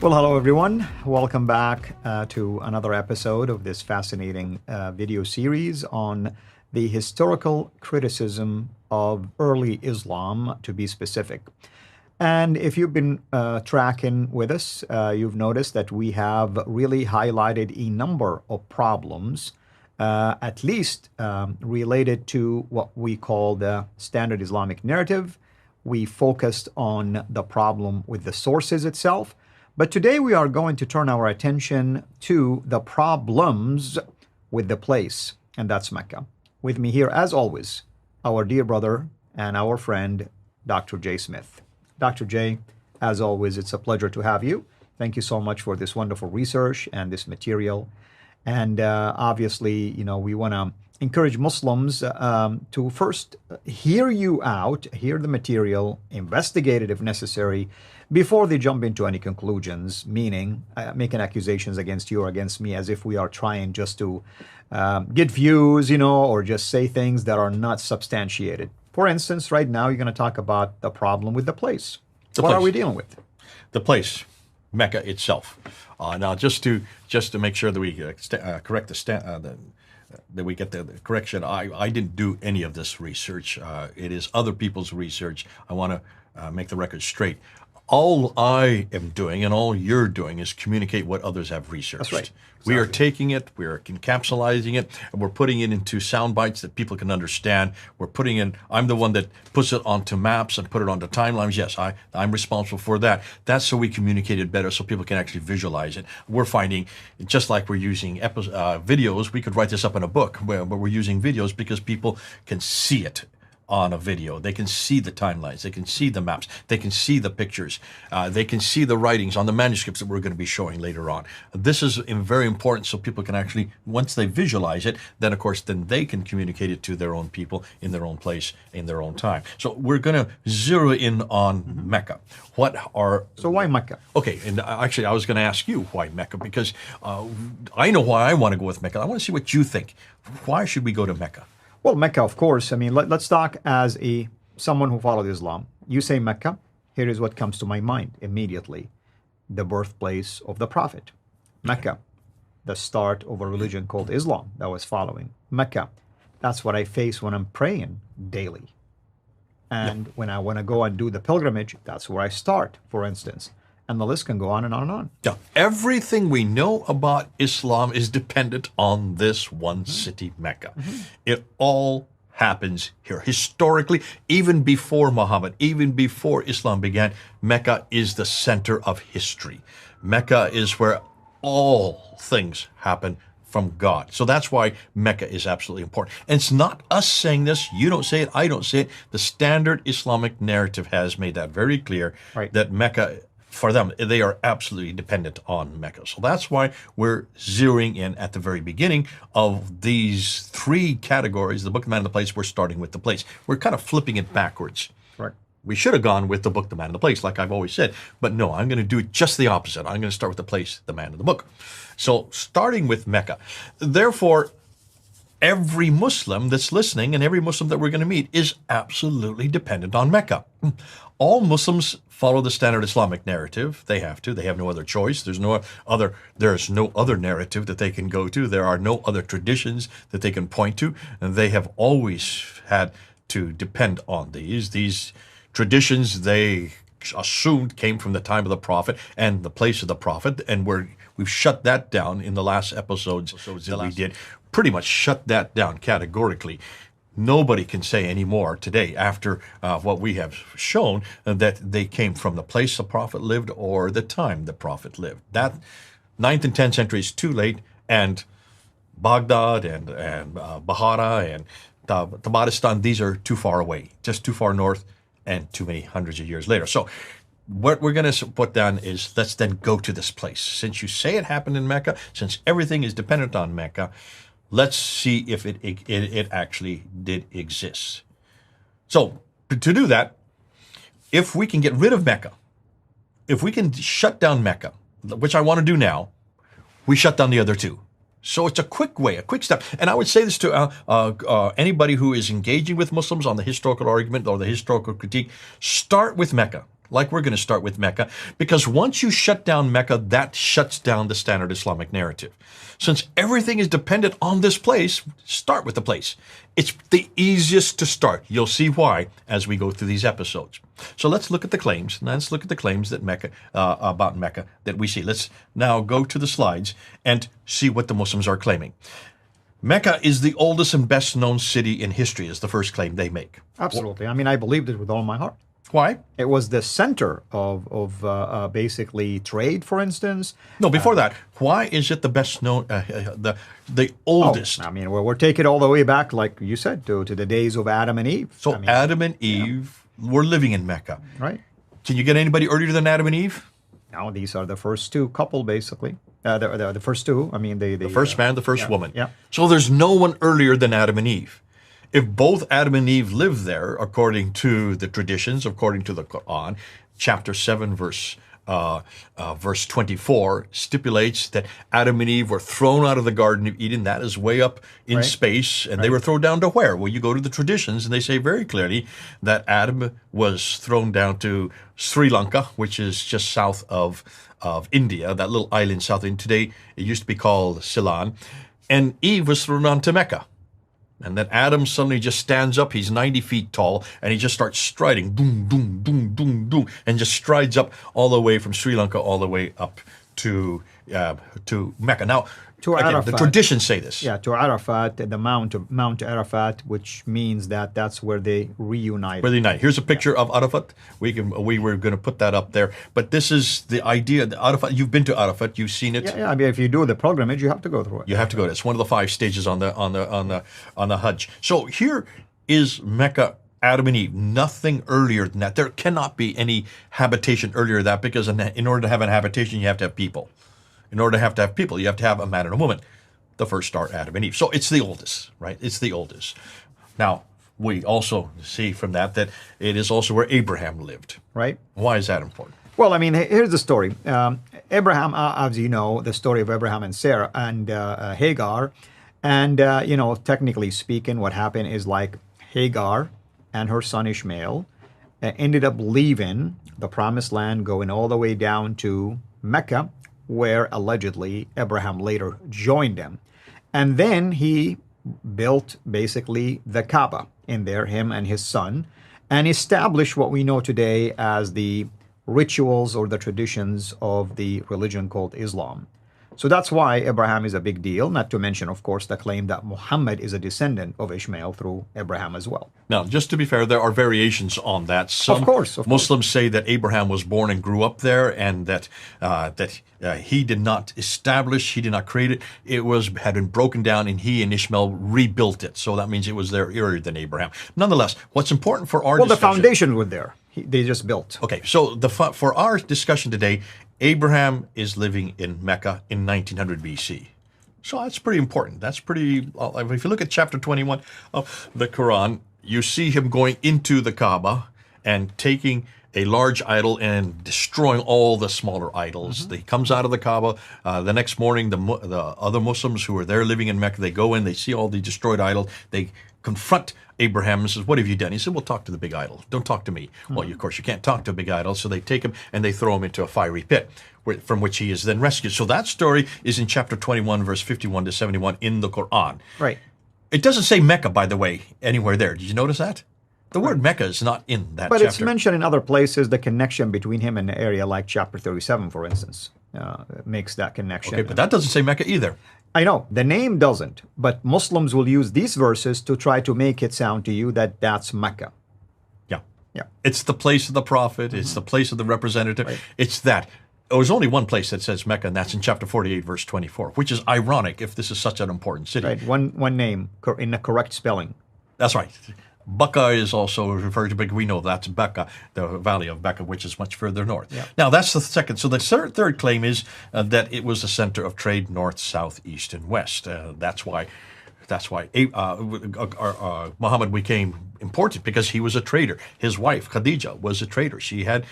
Well, hello everyone. Welcome back to another episode of this fascinating video series on the historical criticism of early Islam, to be specific. And if you've been tracking with us, you've noticed that we have really highlighted a number of problems, at least related to what we call the standard Islamic narrative. We focused on the problem with the sources itself. But today we are going to turn our attention to the problems with the place, and that's Mecca. With me here, as always, our dear brother and our friend, Dr. J. Smith. Dr. J, as always, it's a pleasure to have you. Thank you so much for this wonderful research and this material. And obviously, we want to encourage Muslims to first hear you out, hear the material, investigate it if necessary, before they jump into any conclusions, meaning making accusations against you or against me as if we are trying just to get views, or just say things that are not substantiated. For instance, right now, you're going to talk about the problem with the place. What are we dealing with? The place, Mecca itself. Now, just to make sure that we correct that we get the correction, I didn't do any of this research. It is other people's research. I want to make the record straight. All I am doing and all you're doing is communicate what others have researched. That's right. We are taking it, we are encapsulating it, and we're putting it into sound bites that people can understand. I'm the one that puts it onto maps and put it onto timelines. Yes, I'm responsible for that. That's so we communicate it better so people can actually visualize it. We're finding, just like we're using videos, we could write this up in a book, but we're using videos because people can see it on a video. They can see the timelines, they can see the maps, they can see the pictures, they can see the writings on the manuscripts that we're going to be showing later on. This is very important so people can actually, once they visualize it, then of course, then they can communicate it to their own people in their own place, in their own time. So we're going to zero in on Mecca. So why Mecca? Okay, and actually I was going to ask you why Mecca, because I know why I want to go with Mecca. I want to see what you think. Why should we go to Mecca? Well, Mecca, of course. I mean, let's talk as someone who followed Islam. You say Mecca, here is what comes to my mind immediately. The birthplace of the Prophet. Mecca, the start of a religion called Islam that was following. Mecca, that's what I face when I'm praying daily. And when I want to go and do the pilgrimage, that's where I start, for instance. And the list can go on and on and on. Yeah, everything we know about Islam is dependent on this one city, Mecca. It all happens here. Historically, even before Muhammad, even before Islam began, Mecca is the center of history. Mecca is where all things happen from God. So that's why Mecca is absolutely important. And it's not us saying this. You don't say it. I don't say it. The standard Islamic narrative has made that very clear, right, that Mecca, for them, they are absolutely dependent on Mecca. So that's why we're zeroing in at the very beginning of these three categories. The book, the man, and the place, we're starting with the place. We're kind of flipping it backwards. Right. We should have gone with the book, the man, and the place, like I've always said. But no, I'm going to do it just the opposite. I'm going to start with the place, the man, and the book. So starting with Mecca. Therefore, every Muslim that's listening and every Muslim that we're going to meet is absolutely dependent on Mecca. All Muslims follow the standard Islamic narrative. They have to. They have no other choice. There's no other narrative that they can go to. There are no other traditions that they can point to. And they have always had to depend on these. These traditions, they assumed, came from the time of the Prophet and the place of the Prophet. And we've shut that down in the last episodes that we did. Pretty much shut that down categorically. Nobody can say anymore today, after what we have shown, that they came from the place the Prophet lived or the time the Prophet lived. That 9th and 10th century is too late, and Baghdad and Bahara and Tabaristan, these are too far away, just too far north and too many hundreds of years later. So what we're going to put down is, let's then go to this place. Since you say it happened in Mecca, since everything is dependent on Mecca, let's see if it actually did exist. So to do that, if we can get rid of Mecca, if we can shut down Mecca, which I want to do now, we shut down the other two. So it's a quick way, a quick step. And I would say this to anybody who is engaging with Muslims on the historical argument or the historical critique: start with Mecca. like we're going to start with Mecca, because once you shut down Mecca, that shuts down the standard Islamic narrative. Since everything is dependent on this place, start with the place. It's the easiest to start. You'll see why as we go through these episodes. So let's look at the claims. Let's look at the claims that Mecca about Mecca that we see. Let's now go to the slides and see what the Muslims are claiming. Mecca is the oldest and best known city in history, is the first claim they make. Absolutely. I mean, I believed it with all my heart. Why? It was the center of basically trade, for instance. No, before that, why is it the best known, the oldest? I mean, we're taking it all the way back, like you said, to the days of Adam and Eve. So I mean, Adam and Eve were living in Mecca. right? Can you get anybody earlier than Adam and Eve? Now these are the first two couple, basically. The first two. I mean, The first man, the first woman. yeah. So there's no one earlier than Adam and Eve. If both Adam and Eve lived there, according to the traditions, according to the Quran, chapter 7, verse 24, stipulates that Adam and Eve were thrown out of the Garden of Eden. That is way up in Right. space. And they were thrown down to where? Well, you go to the traditions, and they say very clearly that Adam was thrown down to Sri Lanka, which is just south of India, that little island south of India. Today, it used to be called Ceylon. And Eve was thrown on to Mecca. And then Adam suddenly just stands up. He's 90 feet tall, and he just starts striding, boom, boom, boom, boom, boom, and just strides up all the way from Sri Lanka all the way up to Mecca. Now, To again, the Arafat. traditions say this. Yeah, to Arafat, the Mount Arafat, which means that's where they reunited. Really nice. Here's a picture of Arafat. We were going to put that up there, but this is the idea. The Arafat. You've been to Arafat. You've seen it. Yeah, I mean, if you do the pilgrimage, you have to go through it. You have to go. It's one of the 5 stages on the Hajj. So here is Mecca, Adam and Eve. Nothing earlier than that. There cannot be any habitation earlier than that, because in order to have a habitation, you have to have people. In order to have people, you have to have a man and a woman. The first are Adam and Eve. So it's the oldest, right? It's the oldest. Now, we also see from that it is also where Abraham lived. Right? Why is that important? Well, I mean, here's the story. Abraham, as you know, the story of Abraham and Sarah and Hagar. And, technically speaking, what happened is like Hagar and her son Ishmael ended up leaving the promised land, going all the way down to Mecca, where allegedly Abraham later joined them. And then he built basically the Kaaba in there, him and his son, and established what we know today as the rituals or the traditions of the religion called Islam. So that's why Abraham is a big deal, not to mention, of course, the claim that Muhammad is a descendant of Ishmael through Abraham as well. Now, just to be fair, there are variations on that. Some Of course. Muslims say that Abraham was born and grew up there, and that he did not establish, he did not create it. It had been broken down, and he and Ishmael rebuilt it. So that means it was there earlier than Abraham. Nonetheless, what's important for our Well, the discussion, foundation was there. They just built. Okay, so for our discussion today, Abraham is living in Mecca in 1900 BC. So that's pretty important. That's pretty, if you look at chapter 21 of the Quran, you see him going into the Kaaba and taking a large idol and destroying all the smaller idols. He comes out of the Kaaba. The next morning, the other Muslims who are there living in Mecca, they go in, they see all the destroyed idols. They confront Abraham and says, "What have you done?" He said, "Well, talk to the big idol. Don't talk to me." Well, of course, you can't talk to a big idol. So they take him and they throw him into a fiery pit from which he is then rescued. So that story is in chapter 21, verse 51 to 71 in the Quran. Right. It doesn't say Mecca, by the way, anywhere there. Did you notice that? The word Mecca is not in that But chapter. it's mentioned in other places, the connection between him and the area, like chapter 37, for instance, makes that connection. Okay, but that doesn't say Mecca either. I know, the name doesn't, but Muslims will use these verses to try to make it sound to you that that's Mecca. Yeah. Yeah. It's the place of the prophet. It's the place of the representative. Right. It's that. There's only one place that says Mecca, and that's in chapter 48, verse 24, which is ironic if this is such an important city. Right, one name in the correct spelling. That's right. Becca is also referred to, but we know that's Becca, the valley of Becca, which is much further north. Yeah. Now, that's the second. So the third claim is that it was the center of trade north, south, east, and west. That's why Muhammad became important, because he was a trader. His wife, Khadija, was a trader. She had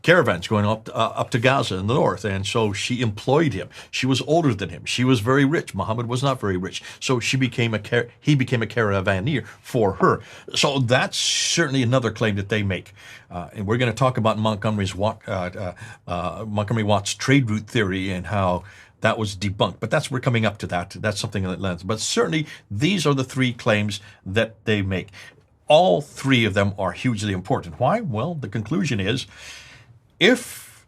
caravans going up to Gaza in the north, and so she employed him. She was older than him. She was very rich. Muhammad was not very rich, so he became a caravaneer for her. So that's certainly another claim that they make. And we're going to talk about Montgomery Watt's trade route theory and how that was debunked. But we're coming up to that. That's something that lands. But certainly these are the three claims that they make. All three of them are hugely important. Why? Well, the conclusion is, if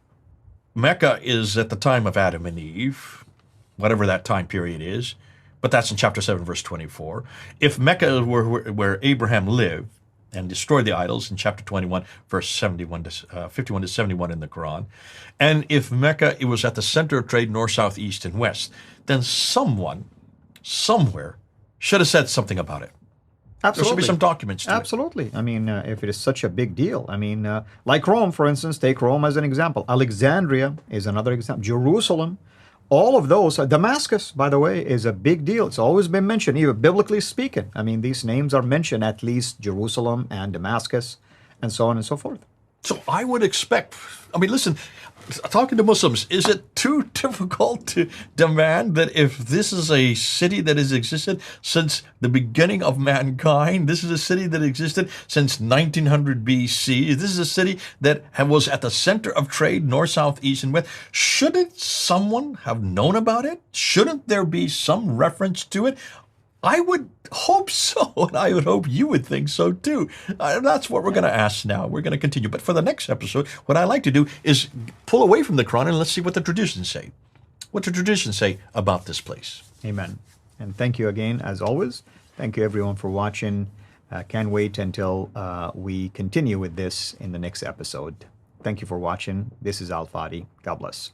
Mecca is at the time of Adam and Eve, whatever that time period is, but that's in chapter 7, verse 24. If Mecca is where Abraham lived and destroyed the idols in chapter 21, verse 51 to 71 in the Quran, and if Mecca it was at the center of trade north, south, east, and west, then someone, somewhere, should have said something about it. There should be some documents to it. Absolutely. I mean, if it is such a big deal. I mean, like Rome, for instance, take Rome as an example. Alexandria is another example. Jerusalem, all of those. Damascus, by the way, is a big deal. It's always been mentioned, even biblically speaking. I mean, these names are mentioned, at least Jerusalem and Damascus, and so on and so forth. So I would expect, listen, talking to Muslims, is it too difficult to demand that if this is a city that has existed since the beginning of mankind, this is a city that existed since 1900 BC, this is a city that was at the center of trade, north, south, east, and west, shouldn't someone have known about it? Shouldn't there be some reference to it? I would hope so, and I would hope you would think so too. That's what we're going to ask now. We're going to continue. But for the next episode, what I like to do is pull away from the Quran and let's see what the traditions say. What the traditions say about this place. Amen. And thank you again, as always. Thank you, everyone, for watching. Can't wait until we continue with this in the next episode. Thank you for watching. This is Al Fadi. God bless.